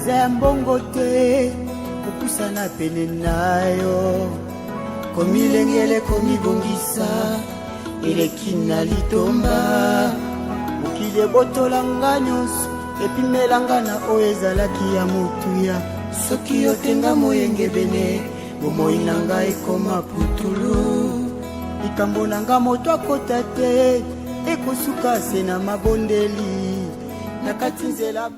eza mbongo te kopusana pene nayo komilengele komibongisa eleki na litomba mokili ebotolanga nyonso epimelanga na oyo ezalaki ya motuya soki otenga moyenge bene bomoi na ngai ekoma putulu likambo na nga moto akota te ekosuka se na mabondeli na kati nzela.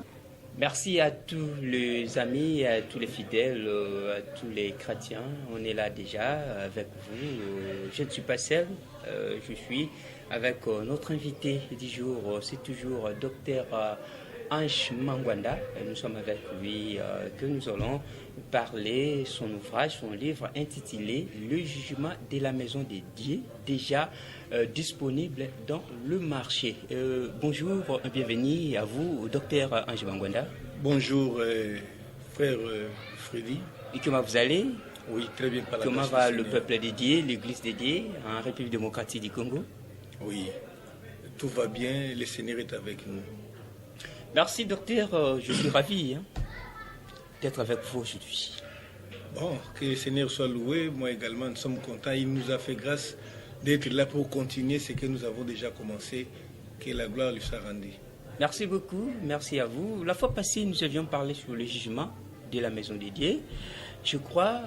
Merci à tous les amis, à tous les fidèles, à tous les chrétiens. On est là déjà avec vous. Je ne suis pas seul, je suis avec notre invité du jour. C'est toujours Dr Ange Mangwanda. Nous sommes avec lui que nous allons parler son ouvrage, son livre intitulé Le jugement de la maison de Dieu, déjà disponible dans le marché. Bonjour, bienvenue à vous, docteur Ange Mangwanda. Bonjour, frère Freddy. Et comment vous allez? Oui, très bien. Comment va le peuple de Dieu, l'église de Dieu en République démocratique du Congo? Oui, tout va bien, le Seigneur est avec nous. Merci, docteur. Je suis ravi d'être avec vous aujourd'hui. Bon, que le Seigneur soit loué. Moi également, nous sommes contents. Il nous a fait grâce d'être là pour continuer ce que nous avons déjà commencé. Que la gloire lui soit rendue. Merci beaucoup. Merci à vous. La fois passée, nous avions parlé sur le jugement de la maison de Dieu. Je crois,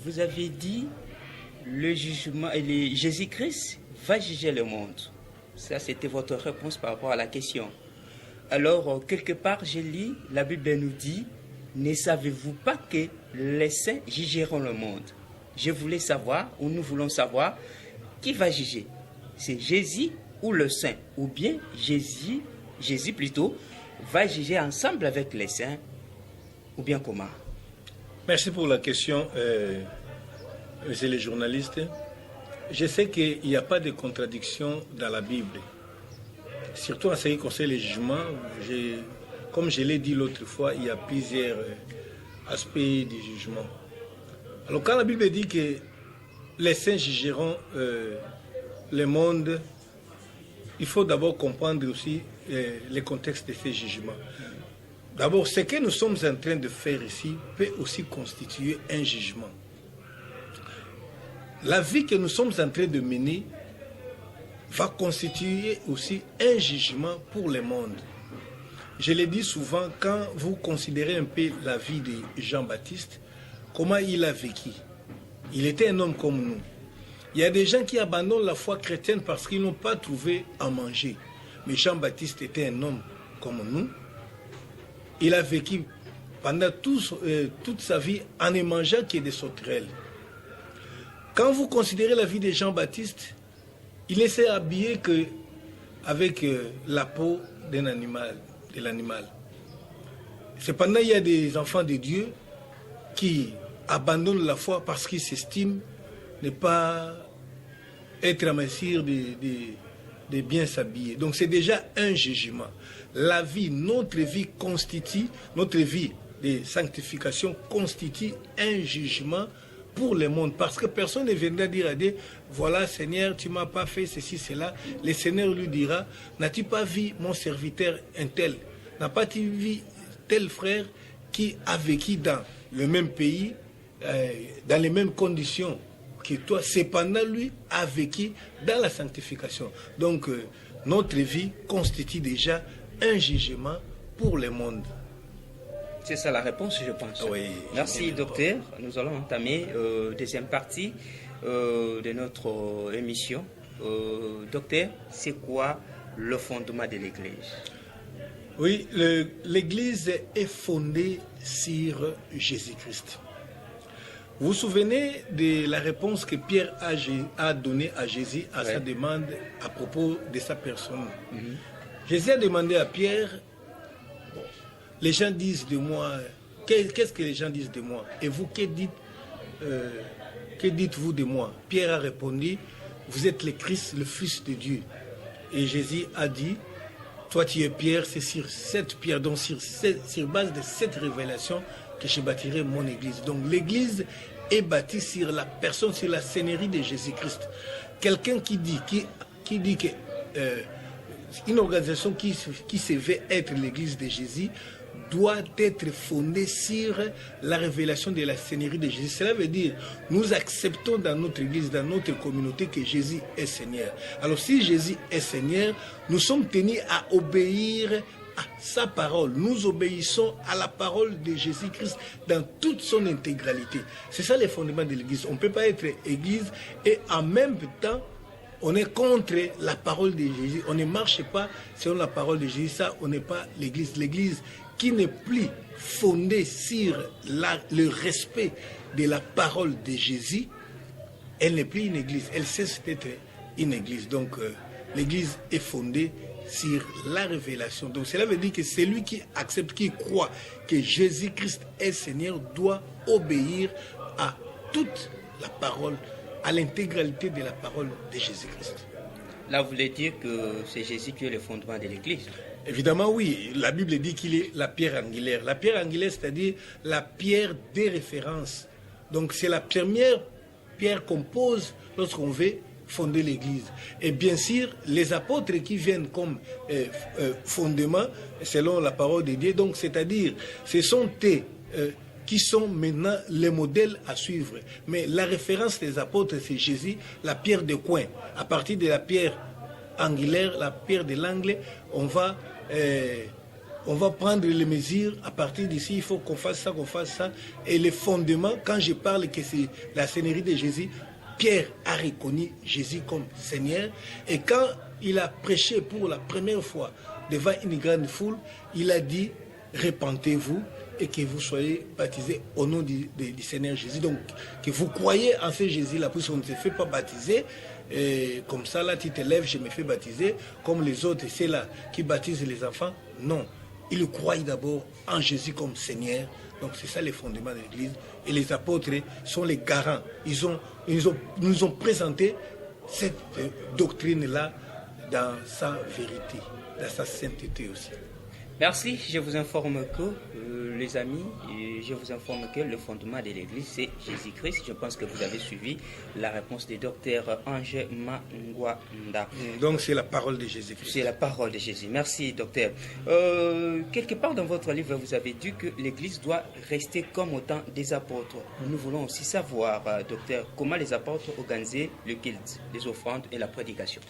vous avez dit, le jugement, Jésus-Christ va juger le monde. Ça, c'était votre réponse par rapport à la question. Alors, quelque part, je lis, la Bible nous dit, ne savez-vous pas que les saints jugeront le monde? Je voulais savoir, ou nous voulons savoir, qui va juger? C'est Jésus ou le saint? Ou bien Jésus plutôt, va juger ensemble avec les saints? Ou bien comment? Merci pour la question, monsieur le journaliste. Je sais qu'il n'y a pas de contradiction dans la Bible. Surtout en ce qui concerne les jugements, comme je l'ai dit l'autre fois, il y a plusieurs aspects du jugement. Alors quand la Bible dit que les saints jugeront le monde, il faut d'abord comprendre aussi le contexte de ces jugements. D'abord, ce que nous sommes en train de faire ici peut aussi constituer un jugement. La vie que nous sommes en train de mener va constituer aussi un jugement pour le monde. Je le dis souvent, quand vous considérez un peu la vie de Jean-Baptiste, comment il a vécu. Il était un homme comme nous. Il y a des gens qui abandonnent la foi chrétienne parce qu'ils n'ont pas trouvé à manger. Mais Jean-Baptiste était un homme comme nous. Il a vécu pendant toute sa vie en ne mangeant que des sauterelles. Quand vous considérez la vie de Jean-Baptiste, il ne s'est habillé qu'avec la peau d'un animal, de l'animal. Cependant, il y a des enfants de Dieu qui abandonnent la foi parce qu'ils s'estiment ne pas être à mesure de bien s'habiller. Donc c'est déjà un jugement. La vie, notre vie de sanctification constitue un jugement pour le monde, parce que personne ne viendra dire à Dieu, voilà Seigneur, tu ne m'as pas fait ceci, cela. Le Seigneur lui dira, n'as-tu pas vu mon serviteur un tel? N'a pas tu vu tel frère qui a vécu dans le même pays, dans les mêmes conditions que toi, cependant lui a vécu dans la sanctification. Donc notre vie constitue déjà un jugement pour le monde. C'est ça la réponse, je pense. Oui, merci, docteur. Nous allons entamer deuxième partie de notre émission. Docteur, c'est quoi le fondement de l'Église? Oui, l'Église est fondée sur Jésus-Christ. Vous vous souvenez de la réponse que Pierre a donnée à Jésus à sa demande à propos de sa personne. Jésus a demandé à Pierre, les gens disent de moi, qu'est-ce que les gens disent de moi? Et vous, que dites-vous de moi? Pierre a répondu, vous êtes le Christ, le Fils de Dieu. Et Jésus a dit, toi tu es Pierre, c'est sur cette pierre, donc sur base de cette révélation que je bâtirai mon église. Donc l'église est bâtie sur la personne, sur la seigneurie de Jésus-Christ. Quelqu'un qui dit que une organisation qui se veut être l'église de Jésus doit être fondée sur la révélation de la Seigneurie de Jésus. Cela veut dire, nous acceptons dans notre Église, dans notre communauté, que Jésus est Seigneur. Alors si Jésus est Seigneur, nous sommes tenus à obéir à sa parole. Nous obéissons à la parole de Jésus-Christ dans toute son intégralité. C'est ça les fondements de l'Église. On ne peut pas être Église et en même temps, on est contre la parole de Jésus. On ne marche pas selon la parole de Jésus. Ça, on n'est pas l'Église. L'Église qui n'est plus fondée sur le respect de la parole de Jésus, elle n'est plus une Église. Elle cesse d'être une Église. Donc, l'Église est fondée sur la révélation. Donc, cela veut dire que celui qui accepte, qui croit que Jésus-Christ est Seigneur, doit obéir à toute la parole, à l'intégralité de la parole de Jésus-Christ. Là, vous voulez dire que c'est Jésus qui est le fondement de l'Église? Évidemment, oui. La Bible dit qu'il est la pierre angulaire. La pierre angulaire, c'est-à-dire la pierre des références. Donc, c'est la première pierre qu'on pose lorsqu'on veut fonder l'Église. Et bien sûr, les apôtres qui viennent comme fondement, selon la parole de Dieu, donc c'est-à-dire, ce sont eux qui sont maintenant les modèles à suivre. Mais la référence des apôtres, c'est Jésus, la pierre de coin. À partir de la pierre angulaire, la pierre de l'angle, on va prendre les mesures. À partir d'ici, il faut qu'on fasse ça, qu'on fasse ça. Et les fondements, quand je parle que c'est la Seigneurie de Jésus, Pierre a reconnu Jésus comme Seigneur. Et quand il a prêché pour la première fois devant une grande foule, il a dit, repentez-vous et que vous soyez baptisés au nom du Seigneur Jésus. Donc, que vous croyez en ce Jésus-là, puisqu'on ne se fait pas baptiser. Et comme ça, là, tu te lèves, je me fais baptiser, comme les autres, c'est là qui baptisent les enfants. Non, ils croient d'abord en Jésus comme Seigneur. Donc, c'est ça les fondements de l'Église. Et les apôtres sont les garants. Ils nous ont présenté cette doctrine-là dans sa vérité, dans sa sainteté aussi. Merci, je vous informe que, les amis, je vous informe que le fondement de l'Église, c'est Jésus-Christ. Je pense que vous avez suivi la réponse du docteur Ange Mangwanda. Donc c'est la parole de Jésus-Christ. C'est la parole de Jésus. Merci, docteur. Quelque part dans votre livre, vous avez dit que l'Église doit rester comme au temps des apôtres. Nous voulons aussi savoir, docteur, comment les apôtres organisaient le culte, les offrandes et la prédication.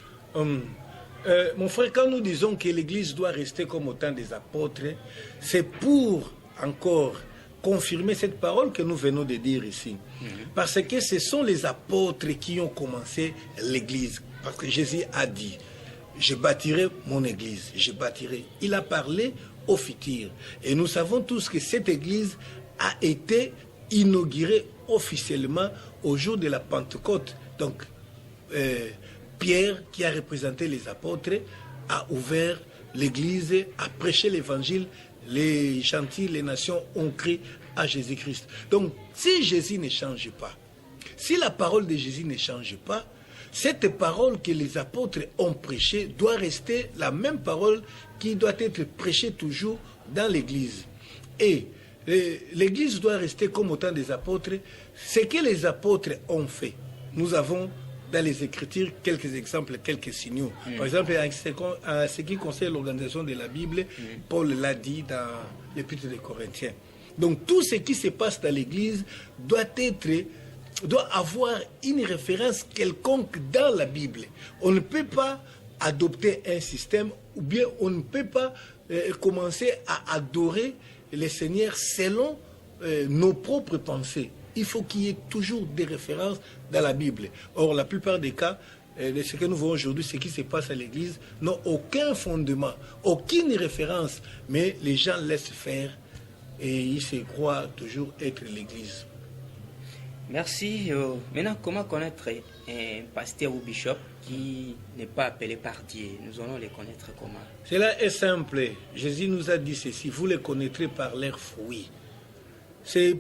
Mon frère, quand nous disons que l'Église doit rester comme au temps des apôtres, c'est pour encore confirmer cette parole que nous venons de dire ici. Parce que ce sont les apôtres qui ont commencé l'Église. Parce que Jésus a dit, je bâtirai mon Église, je bâtirai. Il a parlé au futur. Et nous savons tous que cette Église a été inaugurée officiellement au jour de la Pentecôte. Donc, Pierre, qui a représenté les apôtres, a ouvert l'Église, a prêché l'Évangile, les gentils, les nations ont crié à Jésus-Christ. Donc, si Jésus ne change pas, si la parole de Jésus ne change pas, cette parole que les apôtres ont prêchée doit rester la même parole qui doit être prêchée toujours dans l'Église. Et l'Église doit rester comme au temps des apôtres. Ce que les apôtres ont fait, nous avons dans les Écritures quelques exemples, quelques signaux. Par exemple, en ce qui concerne l'organisation de la Bible, Paul l'a dit dans l'Épître des Corinthiens. Donc tout ce qui se passe dans l'Église doit avoir une référence quelconque dans la Bible. On ne peut pas adopter un système ou bien on ne peut pas commencer à adorer le Seigneur selon nos propres pensées. Il faut qu'il y ait toujours des références dans la Bible. Or, la plupart des cas, de ce que nous voyons aujourd'hui, ce qui se passe à l'Église, n'ont aucun fondement, aucune référence, mais les gens laissent faire et ils se croient toujours être l'Église. Merci. Maintenant, comment connaître un pasteur ou bishop qui n'est pas appelé par Dieu? Nous allons les connaître comment? Cela est simple. Jésus nous a dit ceci, vous les connaîtrez par leurs fruits. C'est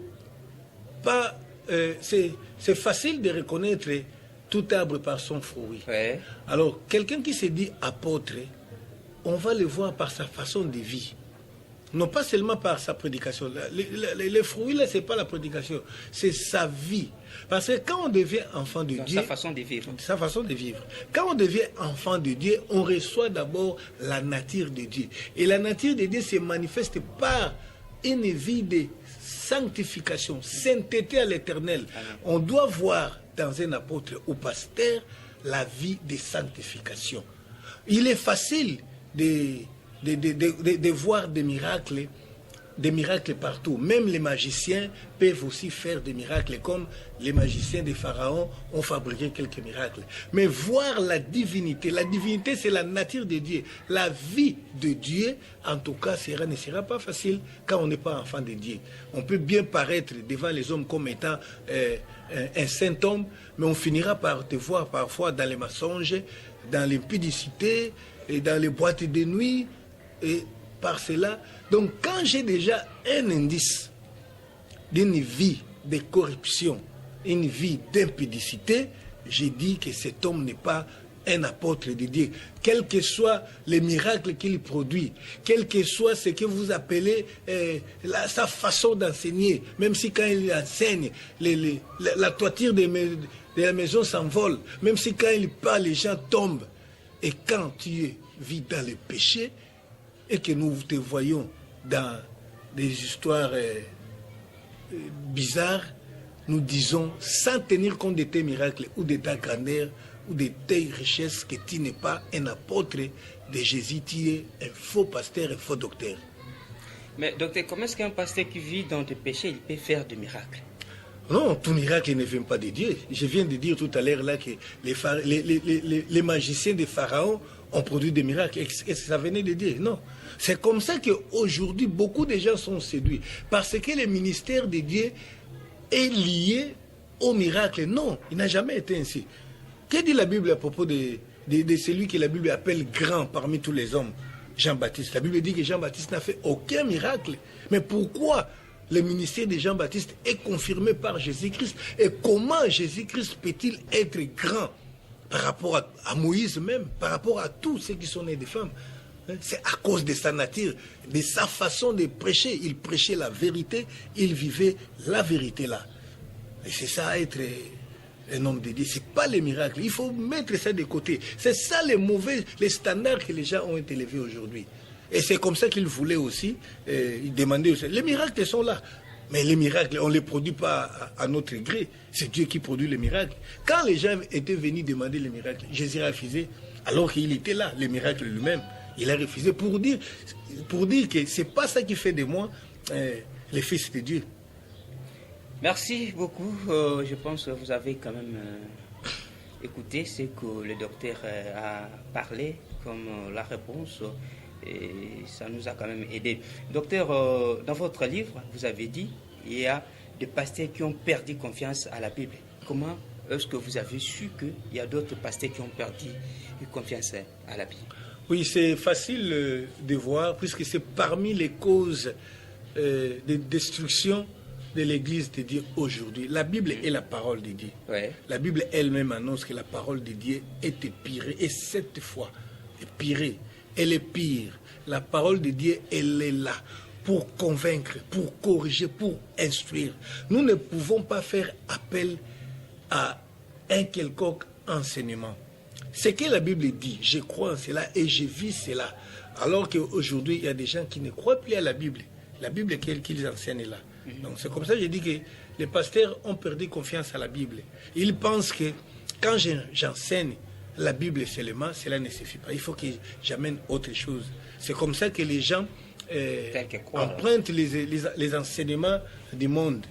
facile de reconnaître tout arbre par son fruit. Ouais. Alors, quelqu'un qui se dit apôtre, on va le voir par sa façon de vie. Non pas seulement par sa prédication. Les fruits, là, ce n'est pas la prédication, c'est sa vie. Parce que quand on devient enfant de Dieu... Sa façon de vivre. Sa façon de vivre. Quand on devient enfant de Dieu, on reçoit d'abord la nature de Dieu. Et la nature de Dieu se manifeste par une vie de sanctification, sainteté à l'éternel. On doit voir dans un apôtre ou pasteur la vie de sanctification. Il est facile de voir des miracles partout. Même les magiciens peuvent aussi faire des miracles, comme les magiciens des pharaons ont fabriqué quelques miracles. Mais voir la divinité c'est la nature de Dieu. La vie de Dieu, en tout cas, ne sera pas facile quand on n'est pas enfant de Dieu. On peut bien paraître devant les hommes comme étant un saint homme, mais on finira par te voir parfois dans les mensonges, dans l'impudicité, et dans les boîtes de nuit, et par cela. Donc quand j'ai déjà un indice d'une vie de corruption, une vie d'impudicité, j'ai dit que cet homme n'est pas un apôtre de Dieu. Quels que soient les miracles qu'il produit, quel que soit ce que vous appelez sa façon d'enseigner, même si quand il enseigne, la toiture de la maison s'envole, même si quand il parle, les gens tombent. Et quand tu vis dans le péché, et que nous te voyons dans des histoires bizarres, nous disons, sans tenir compte de tes miracles ou de ta grandeur ou de tes richesses, que tu n'es pas un apôtre de Jésus, tu es un faux pasteur, un faux docteur. Mais docteur, comment est-ce qu'un pasteur qui vit dans des péchés, il peut faire des miracles? Non, tout miracle ne vient pas de Dieu. Je viens de dire tout à l'heure là que les magiciens des pharaons ont produit des miracles. Est-ce que ça venait de Dieu? Non. C'est comme ça qu'aujourd'hui, beaucoup de gens sont séduits. Parce que le ministère de Dieu est lié au miracle. Non, il n'a jamais été ainsi. Que dit la Bible à propos de celui que la Bible appelle grand parmi tous les hommes? Jean-Baptiste. La Bible dit que Jean-Baptiste n'a fait aucun miracle. Mais pourquoi le ministère de Jean-Baptiste est confirmé par Jésus-Christ? Et comment Jésus-Christ peut-il être grand par rapport à Moïse même, par rapport à tous ceux qui sont nés des femmes? C'est à cause de sa nature, de sa façon de prêcher. Il prêchait la vérité, il vivait la vérité là. Et c'est ça être un homme de Dieu. Ce n'est pas les miracles. Il faut mettre ça de côté. C'est ça les standards que les gens ont élevés aujourd'hui. Et c'est comme ça qu'il voulait aussi, il demandait aussi. Les miracles sont là. Mais les miracles, on ne les produit pas à notre gré. C'est Dieu qui produit les miracles. Quand les gens étaient venus demander les miracles, Jésus a refusé, alors qu'il était là, les miracles lui-même. Il a refusé pour dire que ce n'est pas ça qui fait de moi le fils de Dieu. Merci beaucoup. Je pense que vous avez quand même écouté ce que le docteur a parlé comme la réponse. Et ça nous a quand même aidé. Docteur, dans votre livre, vous avez dit il y a des pasteurs qui ont perdu confiance à la Bible. Comment est-ce que vous avez su qu'il y a d'autres pasteurs qui ont perdu confiance à la Bible? Oui, c'est facile de voir, puisque c'est parmi les causes de destruction de l'Église de Dieu aujourd'hui. La Bible est la parole de Dieu. Ouais. La Bible elle-même annonce que la parole de Dieu est épirée, et 7 fois épirée. Elle est pire. La parole de Dieu, elle est là pour convaincre, pour corriger, pour instruire. Nous ne pouvons pas faire appel à un quelconque enseignement. Ce que la Bible dit, je crois en cela et je vis cela. Alors qu'aujourd'hui, il y a des gens qui ne croient plus à la Bible. La Bible qu'ils enseignent là. Donc c'est comme ça que je dis que les pasteurs ont perdu confiance à la Bible. Ils pensent que quand j'enseigne la Bible seulement, cela ne suffit pas. Il faut que j'amène autre chose. C'est comme ça que les gens empruntent les enseignements du monde,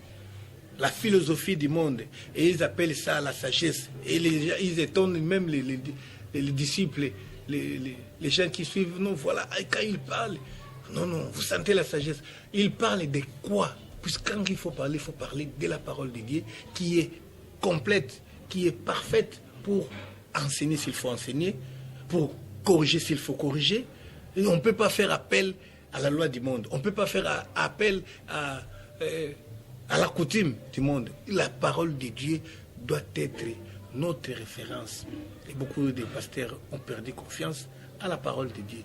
la philosophie du monde, et ils appellent ça la sagesse. Et ils étonnent même les disciples, les gens qui suivent. Non, voilà, quand ils parlent, non, vous sentez la sagesse. Ils parlent de quoi? Puisque quand il faut parler de la parole de Dieu, qui est complète, qui est parfaite pour enseigner s'il faut enseigner, pour corriger s'il faut corriger. Et on ne peut pas faire appel à la loi du monde. On ne peut pas faire appel à la coutume du monde. La parole de Dieu doit être notre référence. Et beaucoup de pasteurs ont perdu confiance à la parole de Dieu.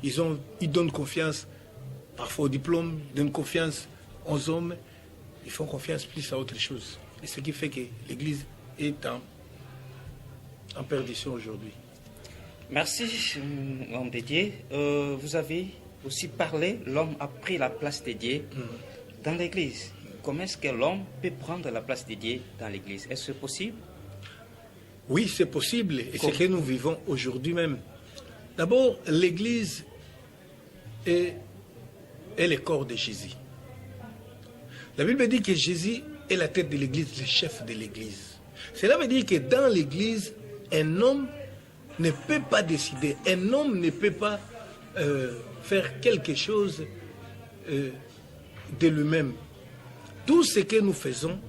Ils donnent confiance parfois au diplôme, ils donnent confiance aux hommes, ils font confiance plus à autre chose. Et ce qui fait que l'Église est en perdition aujourd'hui. Merci, homme de Dieu. Vous avez aussi parler, l'homme a pris la place de Dieu dans l'Église. Comment est-ce que l'homme peut prendre la place de Dieu dans l'Église? Est-ce possible? Oui, c'est possible, et c'est ce que nous vivons aujourd'hui même. D'abord, l'Église est le corps de Jésus. La Bible dit que Jésus est la tête de l'Église, le chef de l'Église. Cela veut dire que dans l'Église, un homme ne peut pas décider, un homme ne peut pas faire quelque chose de lui-même. Tout ce que nous faisons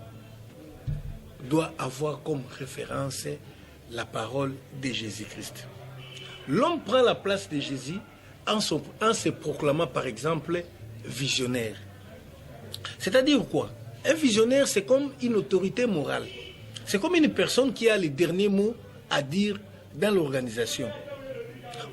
doit avoir comme référence la parole de Jésus-Christ. L'homme prend la place de Jésus en se proclamant par exemple visionnaire. C'est-à-dire quoi? Un visionnaire, c'est comme une autorité morale. C'est comme une personne qui a les derniers mots à dire dans l'organisation.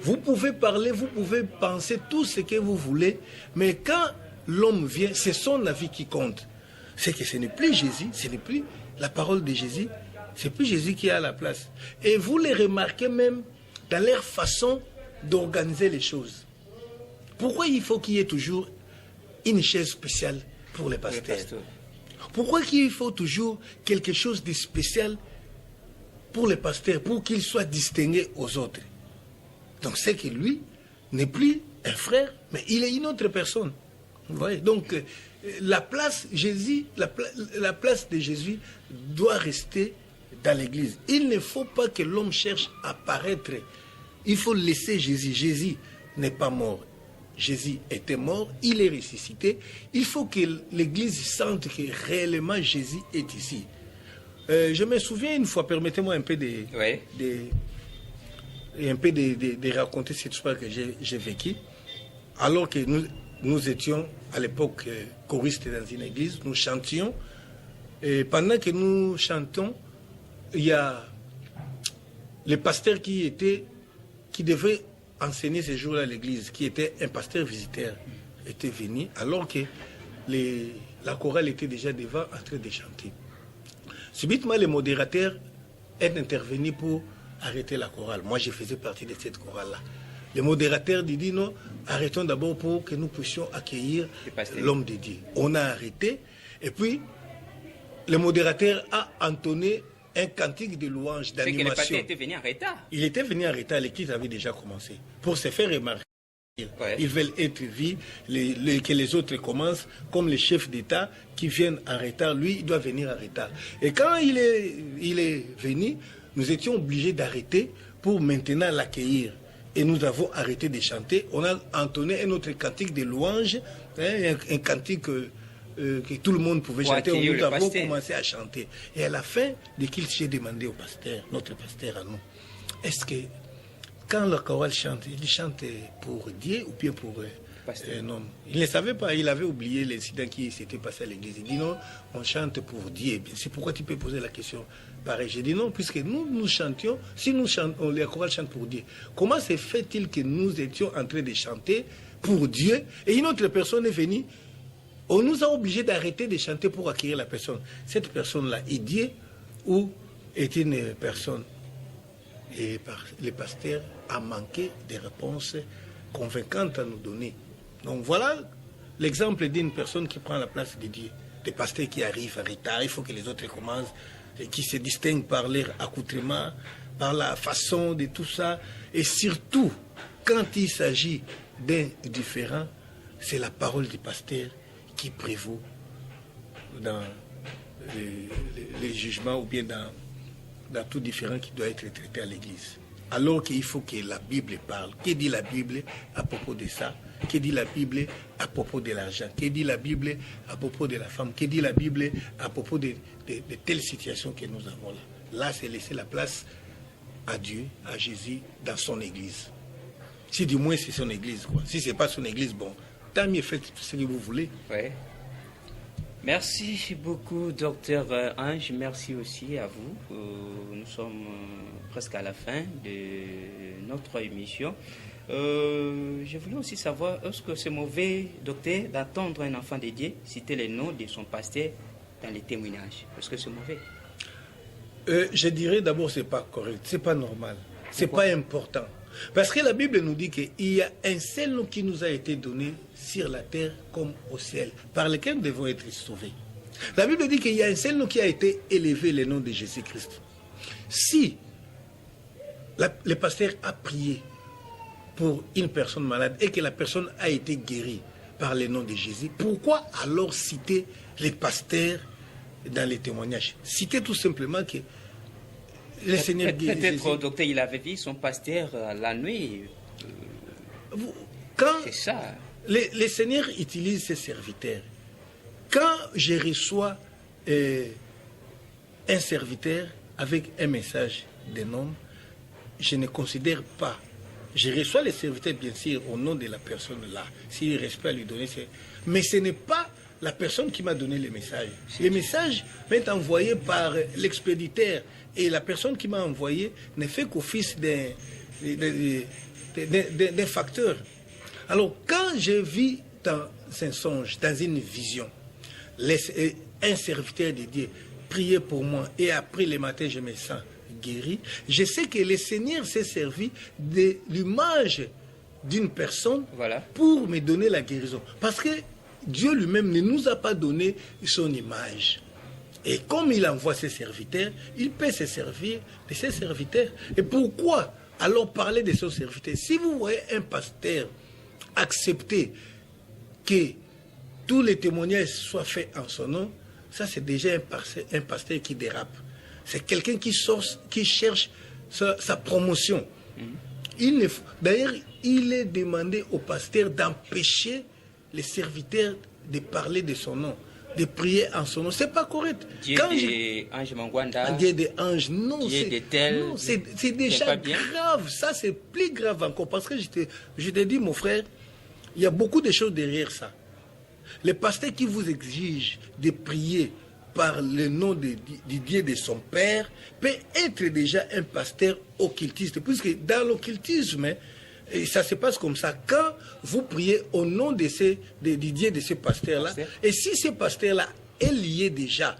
Vous pouvez parler, vous pouvez penser tout ce que vous voulez, mais quand l'homme vient, c'est son avis qui compte. C'est que ce n'est plus Jésus, ce n'est plus la parole de Jésus, c'est plus Jésus qui a la place. Et vous les remarquez même dans leur façon d'organiser les choses. Pourquoi il faut qu'il y ait toujours une chaise spéciale pour les pasteurs? Pourquoi il faut toujours quelque chose de spécial pour les pasteurs, pour qu'ils soient distingués aux autres? Donc c'est que lui n'est plus un frère, mais il est une autre personne. Vous voyez? Donc la place de Jésus doit rester dans l'Église. Il ne faut pas que l'homme cherche à paraître. Il faut laisser Jésus. Jésus n'est pas mort. Jésus était mort, il est ressuscité. Il faut que l'Église sente que réellement Jésus est ici. Je me souviens une fois, permettez-moi un peu de raconter cette histoire que j'ai vécue. Alors que nous étions à l'époque choristes dans une église, nous chantions. Et pendant que nous chantons, il y a le pasteur qui devait enseigner ce jour-là à l'église, qui était un pasteur visiteur, était venu, alors que la chorale était déjà devant en train de chanter. Subitement, le modérateur est intervenu pour arrêter la chorale. Moi, je faisais partie de cette chorale-là. Le modérateur dit non, arrêtons d'abord pour que nous puissions accueillir l'homme de Dieu. On a arrêté, et puis le modérateur a entonné un cantique de louange, d'animation. Le pasteur était venu en retard. Il était venu en retard, l'église avait déjà commencé. Pour se faire remarquer, ils veulent être vus, que les autres commencent, comme les chefs d'État qui viennent en retard, lui, il doit venir en retard. Et quand il est venu, nous étions obligés d'arrêter pour maintenant l'accueillir. Et nous avons arrêté de chanter. On a entonné un autre cantique de louange, un cantique que tout le monde pouvait chanter. Nous avons commencé à chanter. Et à la fin de qu'il s'est demandé au pasteur, notre pasteur à nous, est-ce que quand le chorale chante, il chante pour Dieu ou bien pour un homme? Il ne savait pas, il avait oublié l'incident qui s'était passé à l'église. Il dit non, on chante pour Dieu. C'est pourquoi tu peux poser la question pareil. J'ai dit non, puisque nous chantions, si nous chantons, les chorales chantent pour Dieu, comment se fait-il que nous étions en train de chanter pour Dieu et une autre personne est venue? On nous a obligés d'arrêter de chanter pour accueillir la personne. Cette personne-là est Dieu ou est une personne? Et le pasteur a manqué de réponses convaincantes à nous donner. Donc voilà l'exemple d'une personne qui prend la place de Dieu. Des pasteurs qui arrivent en retard, il faut que les autres commencent, et qui se distinguent par leur accoutrement, par la façon de tout ça. Et surtout, quand il s'agit d'un différent, c'est la parole du pasteur qui prévaut dans les jugements ou bien dans tout différent qui doit être traité à l'Église. Alors qu'il faut que la Bible parle. Que dit la Bible à propos de ça? Que dit la Bible à propos de l'argent? Que dit la Bible à propos de la femme? Que dit la Bible à propos de telles situations que nous avons là? Là, c'est laisser la place à Dieu, à Jésus, dans son Église. Si du moins c'est son Église, quoi. Si ce n'est pas son Église, bon, tant mieux, faites ce que vous voulez. Ouais. Merci beaucoup, docteur Ange. Merci aussi à vous. Nous sommes presque à la fin de notre émission. Je voulais aussi savoir, est-ce que c'est mauvais, docteur, d'attendre un enfant de Dieu citer le nom de son pasteur dans les témoignages? Est-ce que c'est mauvais? Je dirais d'abord, c'est pas correct, c'est pas normal, c'est pas important. Parce que la Bible nous dit qu'il y a un seul nom qui nous a été donné sur la terre comme au ciel, par lequel nous devons être sauvés. La Bible dit qu'il y a un seul nom qui a été élevé, le nom de Jésus-Christ. Si le pasteur a prié pour une personne malade et que la personne a été guérie par le nom de Jésus, pourquoi alors citer les pasteurs dans les témoignages? Citer tout simplement que le Seigneur guérit. Peut-être, docteur, il avait vu son pasteur la nuit. C'est ça. Le Seigneur utilise ses serviteurs. Quand je reçois un serviteur avec un message d'un homme, je ne considère pas. Je reçois les serviteurs, bien sûr, au nom de la personne là. S'il reste à lui donner, mais ce n'est pas la personne qui m'a donné le message. Le message m'est envoyé par l'expéditeur et la personne qui m'a envoyé ne fait qu'office d'un facteur. Alors, quand je vis dans un songe, dans une vision, un serviteur de Dieu prier pour moi et après le matin je me sens guéri, je sais que le Seigneur s'est servi de l'image d'une personne pour me donner la guérison. Parce que Dieu lui-même ne nous a pas donné son image. Et comme il envoie ses serviteurs, il peut se servir de ses serviteurs. Et pourquoi alors parler de son serviteur? Si vous voyez un pasteur accepter que tous les témoignages soient faits en son nom, ça c'est déjà un pasteur qui dérape. C'est quelqu'un qui cherche sa promotion. D'ailleurs, il est demandé au pasteur d'empêcher les serviteurs de parler de son nom, de prier en son nom. C'est pas correct. Dieu des anges Mangwanda. Dieu des anges, non. C'est déjà grave. Ça, c'est plus grave encore. Parce que je te dis, mon frère, il y a beaucoup de choses derrière ça. Le pasteur qui vous exige de prier par le nom du Dieu de son Père peut être déjà un pasteur occultiste. Puisque dans l'occultisme, et ça se passe comme ça. Quand vous priez au nom du Dieu de ce pasteur-là, et si ce pasteur-là est lié déjà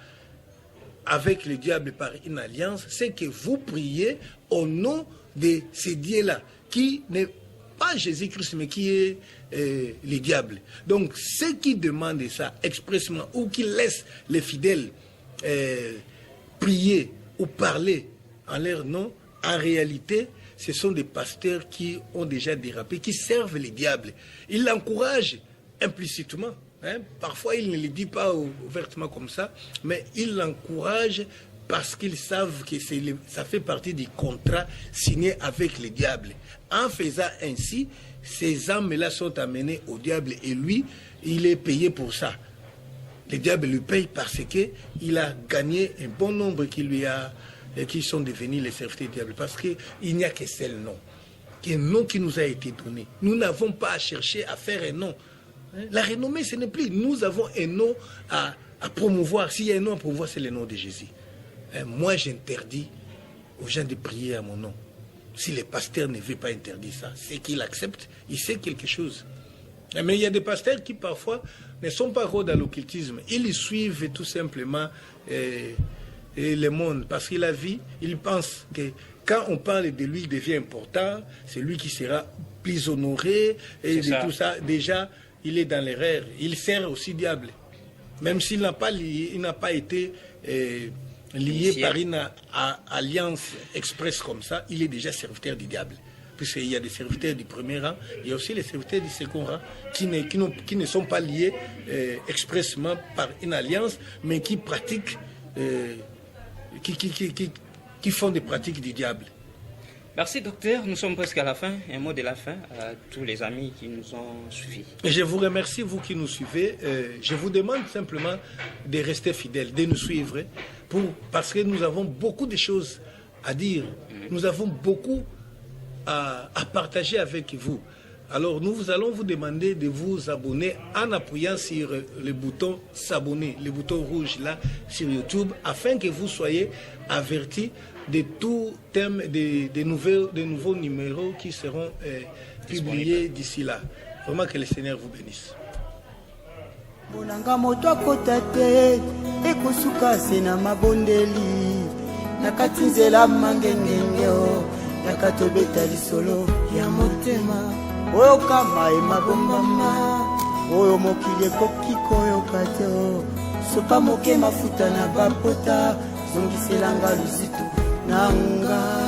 avec le diable par une alliance, c'est que vous priez au nom de ce Dieu-là, qui n'est pas Jésus-Christ, mais qui est le diable. Donc, ceux qui demandent ça expressément, ou qui laissent les fidèles prier ou parler en leur nom, en réalité, ce sont des pasteurs qui ont déjà dérapé, qui servent les diables. Ils l'encouragent implicitement. Parfois, ils ne le disent pas ouvertement comme ça, mais ils l'encouragent parce qu'ils savent que ça fait partie du contrat signé avec le diable. En faisant ainsi, ces âmes-là sont amenées au diable et lui, il est payé pour ça. Le diable lui paye parce qu'il a gagné un bon nombre qui sont devenus les serviteurs du diable. Parce qu'il n'y a qu'un seul nom. Un nom qui nous a été donné. Nous n'avons pas à chercher à faire un nom. La renommée, ce n'est plus. Nous avons un nom à promouvoir. S'il y a un nom à promouvoir, c'est le nom de Jésus. Moi, j'interdis aux gens de prier à mon nom. Si le pasteur ne veut pas interdire ça, c'est qu'il accepte, il sait quelque chose. Mais il y a des pasteurs qui parfois ne sont pas gros dans l'occultisme. Ils suivent tout simplement le monde. Parce qu'il a vu, il pense que quand on parle de lui, il devient important, c'est lui qui sera plus honoré, et de tout ça, déjà, il est dans l'erreur. Il sert aussi diable. Même s'il n'a pas été lié par une alliance express comme ça, il est déjà serviteur du diable. Puisqu'il y a des serviteurs du premier rang, il y a aussi les serviteurs du second rang qui ne sont pas liés expressement par une alliance, mais qui pratiquent, qui font des pratiques du diable. Merci docteur, nous sommes presque à la fin. Un mot de la fin à tous les amis qui nous ont suivis. Je vous remercie, vous qui nous suivez. Je vous demande simplement de rester fidèles, de nous suivre, parce que nous avons beaucoup de choses à dire. Nous avons beaucoup à partager avec vous. Alors nous allons vous demander de vous abonner en appuyant sur le bouton s'abonner, le bouton rouge là sur YouTube, afin que vous soyez avertis de tout thème, de nouveaux numéros qui seront publiés d'ici là. Vraiment que le Seigneur vous bénisse. yaka tobeta lisolo ya motema oyo kama emabombama oyo mokili ekoki koyoka te sopa moke mafuta na bapota zongiselanga luzitu nanga